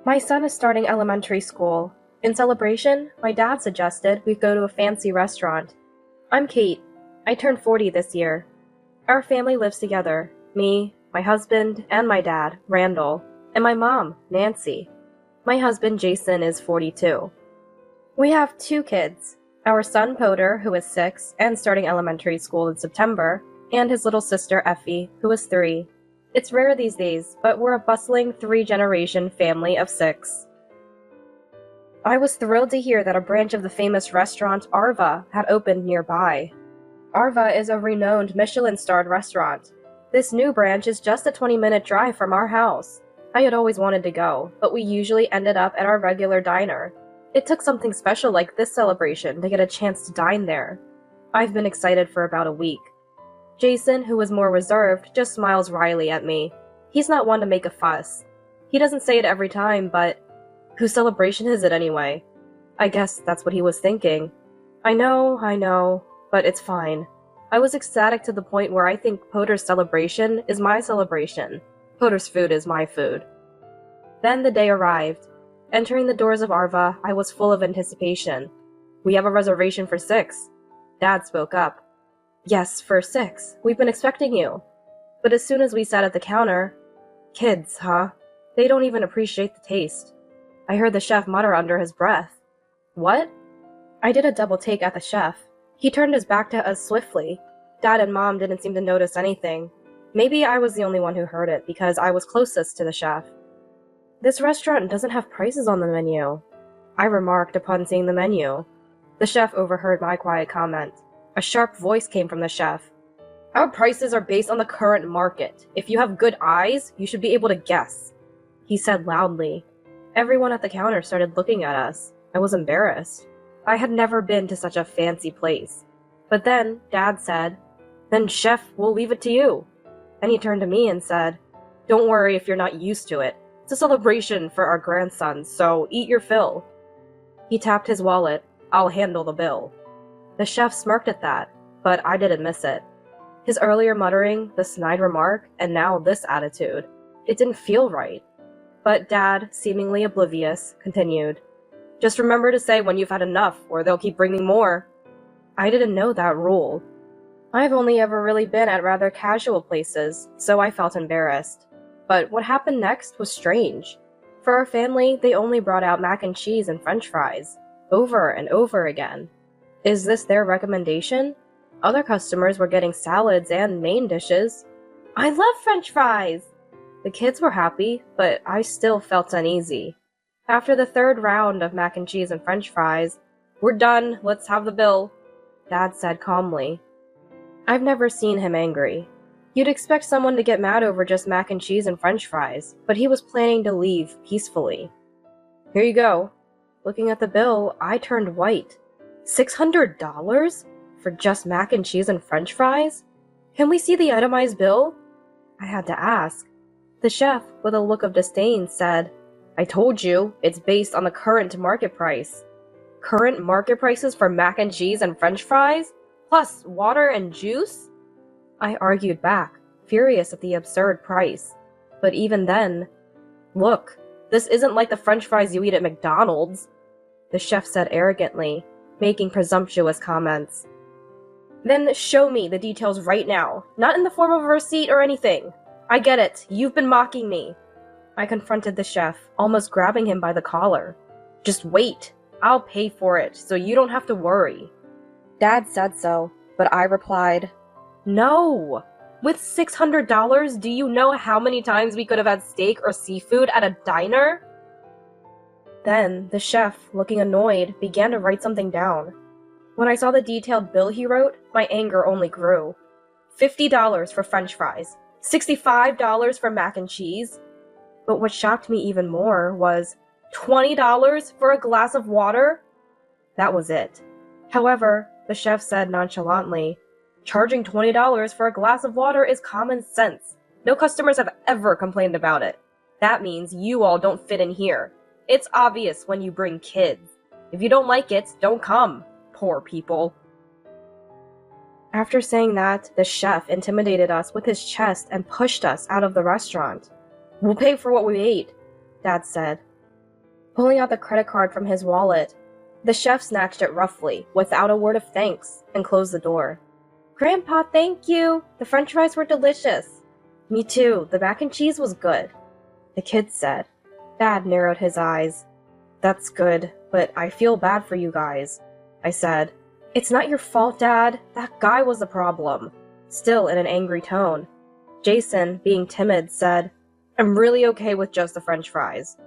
My son is starting elementary school. In celebration, my dad suggested we go to a fancy restaurant. I'm Kate. I turned 40 this year. Our family lives together. Me, my husband, and my dad, Randall, and my mom, Nancy. My husband, Jason, is 42. We have 2 kids. Our son, Poder, who is 6 and starting elementary school in September, and his little sister, Effie, who is 3. It's rare these days, but we're a bustling 3-generation family of 6. I was thrilled to hear that a branch of the famous restaurant Arva had opened nearby. Arva is a renowned Michelin-starred restaurant. This new branch is just a 20-minute drive from our house. I had always wanted to go, but we usually ended up at our regular diner. It took something special like this celebration to get a chance to dine there. I've been excited for about a week. Jason, who was more reserved, just smiles wryly at me. He's not one to make a fuss. He doesn't say it every time, but whose celebration is it anyway? I guess that's what he was thinking. I know, but it's fine. I was ecstatic to the point where I think Poder's celebration is my celebration. Poder's food is my food. Then the day arrived. Entering the doors of Arva, I was full of anticipation. We have a reservation for 6. Dad spoke up. Yes, for 6. We've been expecting you. But as soon as we sat at the counter, kids, huh? They don't even appreciate the taste. I heard the chef mutter under his breath. What? I did a double take at the chef. He turned his back to us swiftly. Dad and Mom didn't seem to notice anything. Maybe I was the only one who heard it because I was closest to the chef. This restaurant doesn't have prices on the menu, I remarked upon seeing the menu. The chef overheard my quiet comment. A sharp voice came from the chef. Our prices are based on the current market. If you have good eyes, you should be able to guess, he said loudly. Everyone at the counter started looking at us. I was embarrassed. I had never been to such a fancy place. But then, Dad said, Then chef, we'll leave it to you. And he turned to me and said, Don't worry if you're not used to it. It's a celebration for our grandson, so eat your fill. He tapped his wallet. I'll handle the bill. The chef smirked at that, but I didn't miss it. His earlier muttering, the snide remark, and now this attitude. It didn't feel right. But Dad, seemingly oblivious, continued. Just remember to say when you've had enough, or they'll keep bringing more. I didn't know that rule. I've only ever really been at rather casual places, so I felt embarrassed. But what happened next was strange. For our family, they only brought out mac and cheese and french fries, over and over again. Is this their recommendation? Other customers were getting salads and main dishes. I love french fries! The kids were happy, but I still felt uneasy. After the 3rd round of mac and cheese and french fries, We're done, let's have the bill, Dad said calmly. I've never seen him angry. You'd expect someone to get mad over just mac and cheese and french fries, but he was planning to leave peacefully. Here you go. Looking at the bill, I turned white. $600? For just mac and cheese and french fries? Can we see the itemized bill? I had to ask. The chef, with a look of disdain, said, I told you, it's based on the current market price. Current market prices for mac and cheese and french fries? Plus water and juice? I argued back, furious at the absurd price. But even then, look, this isn't like the french fries you eat at McDonald's, the chef said arrogantly, making presumptuous comments. Then show me the details right now, not in the form of a receipt or anything. I get it, you've been mocking me. I confronted the chef, almost grabbing him by the collar. Just wait, I'll pay for it, so you don't have to worry. Dad said so, but I replied, No! With $600, do you know how many times we could have had steak or seafood at a diner? Then, the chef, looking annoyed, began to write something down. When I saw the detailed bill he wrote, my anger only grew. $50 for french fries. $65 for mac and cheese. But what shocked me even more was $20 for a glass of water? That was it. However, the chef said nonchalantly, Charging $20 for a glass of water is common sense. No customers have ever complained about it. That means you all don't fit in here. It's obvious when you bring kids. If you don't like it, don't come. Poor people. After saying that, the chef intimidated us with his chest and pushed us out of the restaurant. We'll pay for what we ate, Dad said. pulling out the credit card from his wallet. The chef snatched it roughly, without a word of thanks, and closed the door. Grandpa, thank you! The french fries were delicious. Me too, the mac and cheese was good, the kid said. Dad narrowed his eyes. That's good, but I feel bad for you guys, I said. It's not your fault, Dad. That guy was the problem. Still in an angry tone. Jason, being timid, said, I'm really okay with just the french fries.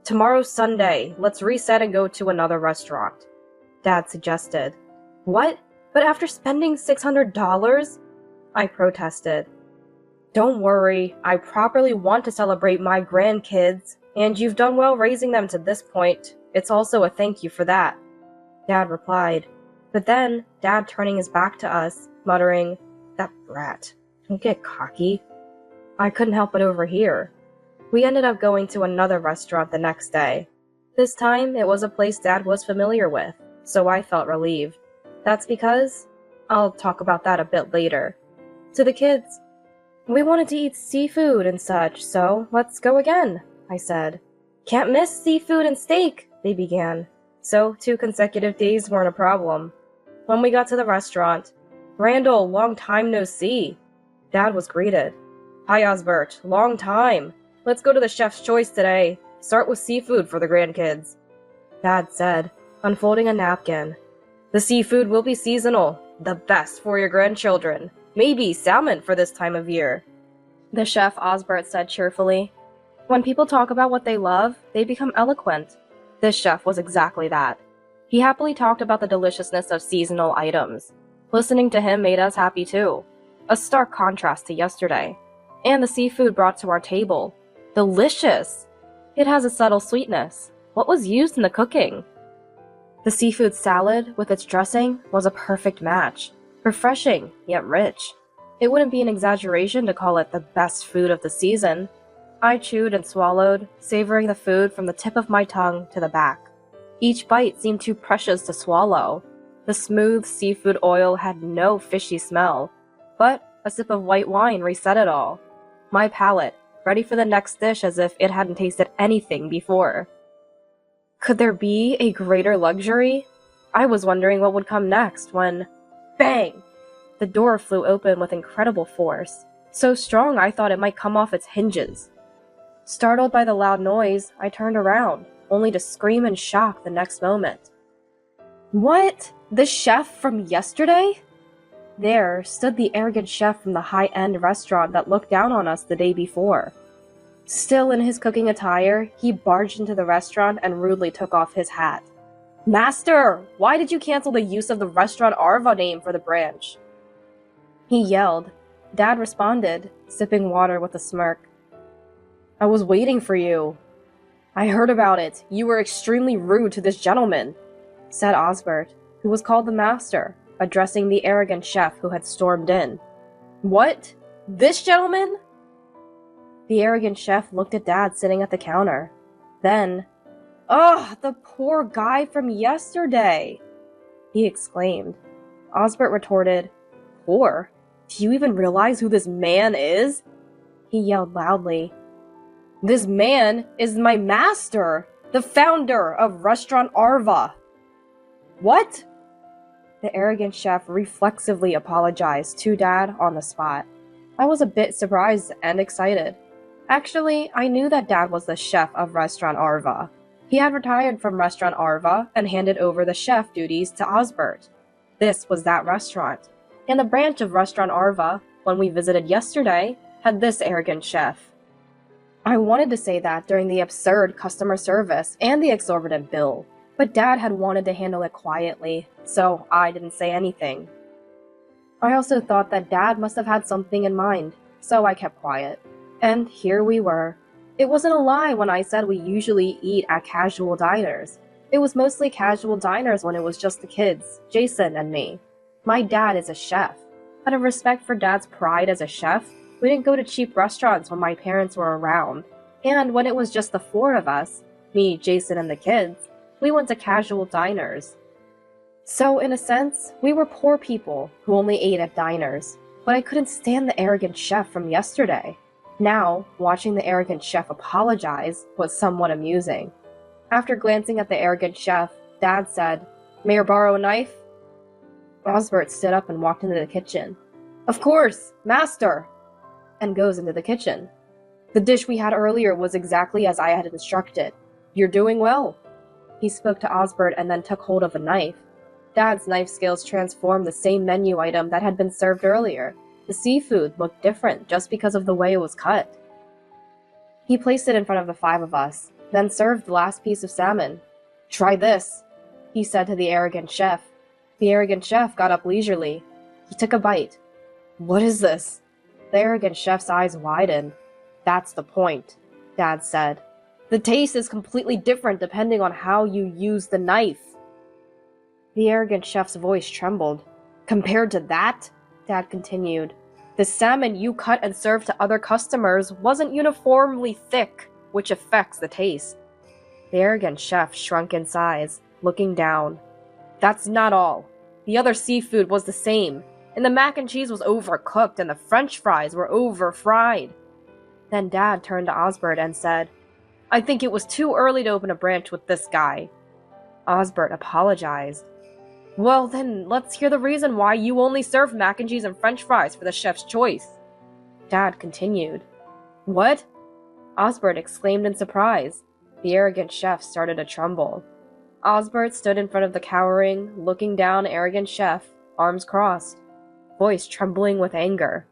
Tomorrow's Sunday. Let's reset and go to another restaurant, Dad suggested. What? But after spending $600? I protested. Don't worry, I properly want to celebrate my grandkids, and you've done well raising them to this point. It's also a thank you for that, Dad replied. But then, Dad turning his back to us, muttering, That brat. Don't get cocky. I couldn't help but overhear. We ended up going to another restaurant the next day. This time, it was a place Dad was familiar with, so I felt relieved. That's because... I'll talk about that a bit later. To the kids, we wanted to eat seafood and such, so let's go again, I said. Can't miss seafood and steak, they began. So 2 consecutive days weren't a problem. When we got to the restaurant, Randall, long time no see. Dad was greeted. Hi, Osbert, long time. Let's go to the chef's choice today. Start with seafood for the grandkids, Dad said, unfolding a napkin. The seafood will be seasonal, the best for your grandchildren. Maybe salmon for this time of year, the chef Osbert said cheerfully. When people talk about what they love, they become eloquent. This chef was exactly that. He happily talked about the deliciousness of seasonal items. Listening to him made us happy too. A stark contrast to yesterday. And the seafood brought to our table. Delicious! It has a subtle sweetness. What was used in the cooking? The seafood salad, with its dressing, was a perfect match. Refreshing, yet rich. It wouldn't be an exaggeration to call it the best food of the season. I chewed and swallowed, savoring the food from the tip of my tongue to the back. Each bite seemed too precious to swallow. The smooth seafood oil had no fishy smell, but a sip of white wine reset it all. My palate, ready for the next dish as if it hadn't tasted anything before. Could there be a greater luxury? I was wondering what would come next when, bang! The door flew open with incredible force, so strong I thought it might come off its hinges. Startled by the loud noise, I turned around, only to scream in shock the next moment. What? The chef from yesterday? There stood the arrogant chef from the high-end restaurant that looked down on us the day before. Still in his cooking attire, he barged into the restaurant and rudely took off his hat. Master, why did you cancel the use of the restaurant Arva name for the branch? He yelled. Dad responded, sipping water with a smirk. I was waiting for you. I heard about it. You were extremely rude to this gentleman, said Osbert, who was called the master, addressing the arrogant chef who had stormed in. What? This gentleman? The arrogant chef looked at Dad sitting at the counter. Then, ugh, the poor guy from yesterday, he exclaimed. Osbert retorted, Poor? Do you even realize who this man is? He yelled loudly. This man is my master, the founder of Restaurant Arva. What? The arrogant chef reflexively apologized to Dad on the spot. I was a bit surprised and excited. Actually, I knew that Dad was the chef of Restaurant Arva. He had retired from Restaurant Arva and handed over the chef duties to Osbert. This was that restaurant. And the branch of Restaurant Arva, when we visited yesterday, had this arrogant chef. I wanted to say that during the absurd customer service and the exorbitant bill, but Dad had wanted to handle it quietly, so I didn't say anything. I also thought that Dad must have had something in mind, so I kept quiet. And here we were. It wasn't a lie when I said we usually eat at casual diners. It was mostly casual diners when it was just the kids, Jason and me. My dad is a chef. Out of respect for Dad's pride as a chef, we didn't go to cheap restaurants when my parents were around. And when it was just the 4 of us, me, Jason, and the kids, we went to casual diners. So, in a sense, we were poor people who only ate at diners. But I couldn't stand the arrogant chef from yesterday. Now, watching the arrogant chef apologize was somewhat amusing. After glancing at the arrogant chef, Dad said, "May I borrow a knife?" Osbert stood up and walked into the kitchen. "Of course, master!" and goes into the kitchen. "The dish we had earlier was exactly as I had instructed. You're doing well." He spoke to Osbert and then took hold of a knife. Dad's knife skills transformed the same menu item that had been served earlier. The seafood looked different just because of the way it was cut. He placed it in front of the five of us, then served the last piece of salmon. "Try this," he said to the arrogant chef. The arrogant chef got up leisurely. He took a bite. "What is this?" The arrogant chef's eyes widened. "That's the point," Dad said. "The taste is completely different depending on how you use the knife." The arrogant chef's voice trembled. "Compared to that," Dad continued, "the salmon you cut and served to other customers wasn't uniformly thick, which affects the taste." The arrogant chef shrunk in size, looking down. "That's not all. The other seafood was the same, and the mac and cheese was overcooked and the french fries were over-fried." Then Dad turned to Osbert and said, "I think it was too early to open a branch with this guy." Osbert apologized. "Well then, let's hear the reason why you only served mac and cheese and french fries for the chef's choice." Dad continued. "What?" Osbert exclaimed in surprise. The arrogant chef started to tremble. Osbert stood in front of the cowering, looking down arrogant chef, arms crossed, voice trembling with anger.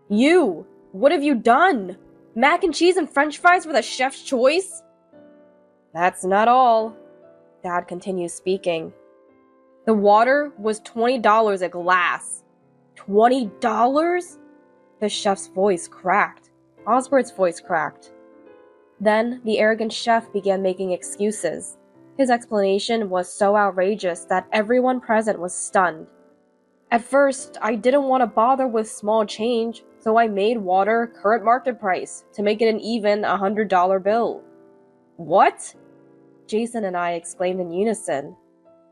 "You! What have you done? Mac and cheese and french fries for the chef's choice?" "That's not all," Dad continues speaking. "The water was $20 a glass." $20? The chef's voice cracked. Osbert's voice cracked. Then the arrogant chef began making excuses. His explanation was so outrageous that everyone present was stunned. "At first, I didn't want to bother with small change, so I made water current market price to make it an even $100 bill." "What?" Jason and I exclaimed in unison.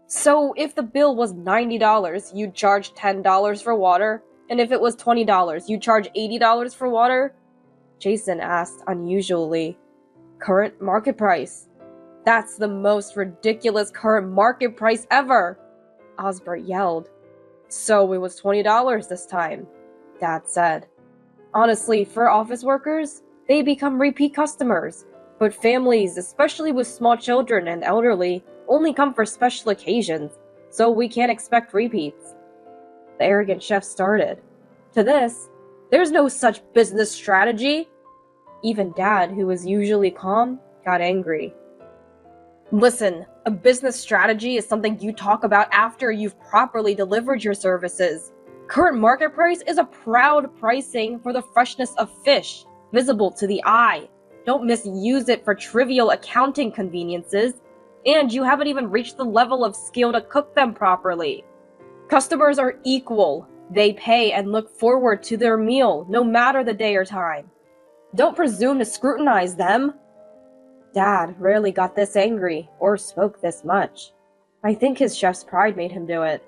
"So if the bill was $90, you'd charge $10 for water, and if it was $20, you'd charge $80 for water?" Jason asked unusually. "Current market price." "That's the most ridiculous current market price ever!" Osbert yelled. "So it was $20 this time," Dad said. "Honestly, for office workers, they become repeat customers. But families, especially with small children and elderly, only come for special occasions, so we can't expect repeats." The arrogant chef started. To this, "There's no such business strategy." Even Dad, who was usually calm, got angry. "Listen, a business strategy is something you talk about after you've properly delivered your services. Current market price is a proud pricing for the freshness of fish, visible to the eye. Don't misuse it for trivial accounting conveniences. And you haven't even reached the level of skill to cook them properly. Customers are equal. They pay and look forward to their meal, no matter the day or time. Don't presume to scrutinize them." Dad rarely got this angry or spoke this much. I think his chef's pride made him do it.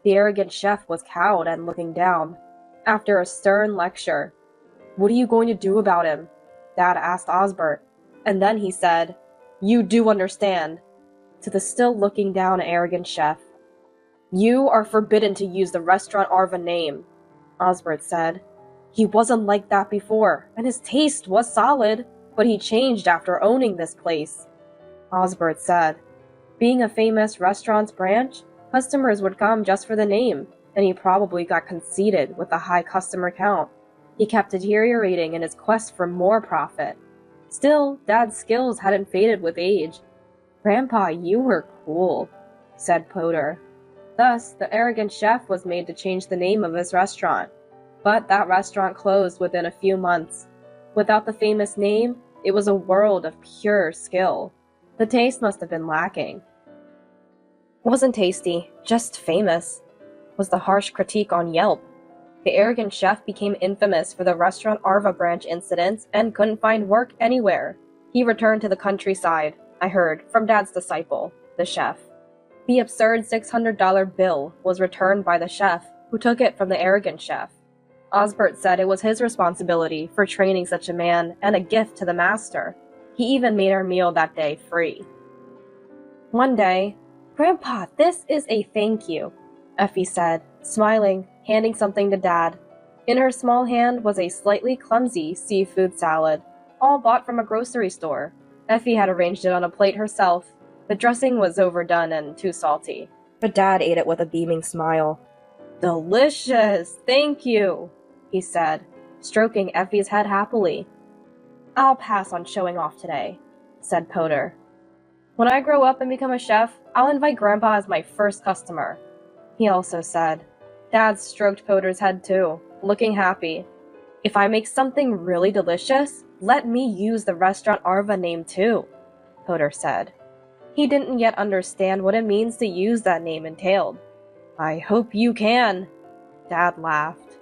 The arrogant chef was cowed and looking down. After a stern lecture, "What are you going to do about him?" Dad asked Osbert, and then he said, "You do understand," to the still looking down arrogant chef. "You are forbidden to use the restaurant Arva name," Osbert said. He wasn't like that before, and his taste was solid, but he changed after owning this place. Osbert said, "Being a famous restaurant's branch, customers would come just for the name, and he probably got conceited with the high customer count. He kept deteriorating in his quest for more profit. Still, Dad's skills hadn't faded with age." "Grandpa, you were cool," said Potter. Thus, the arrogant chef was made to change the name of his restaurant. But that restaurant closed within a few months. Without the famous name, it was a world of pure skill. The taste must have been lacking. "Wasn't tasty, just famous," was the harsh critique on Yelp. The arrogant chef became infamous for the restaurant Arva branch incidents and couldn't find work anywhere. He returned to the countryside, I heard, from Dad's disciple, the chef. The absurd $600 bill was returned by the chef, who took it from the arrogant chef. Osbert said it was his responsibility for training such a man and a gift to the master. He even made our meal that day free. One day, "Grandpa, this is a thank you," Effie said, smiling, handing something to Dad. In her small hand was a slightly clumsy seafood salad, all bought from a grocery store. Effie had arranged it on a plate herself. The dressing was overdone and too salty, but Dad ate it with a beaming smile. "Delicious! Thank you," he said, stroking Effie's head happily. "I'll pass on showing off today," said Poder. "When I grow up and become a chef, I'll invite Grandpa as my first customer," he also said. Dad stroked Poder's head too, looking happy. "If I make something really delicious, let me use the restaurant Arva name too," Poder said. He didn't yet understand what it means to use that name entailed. "I hope you can," Dad laughed.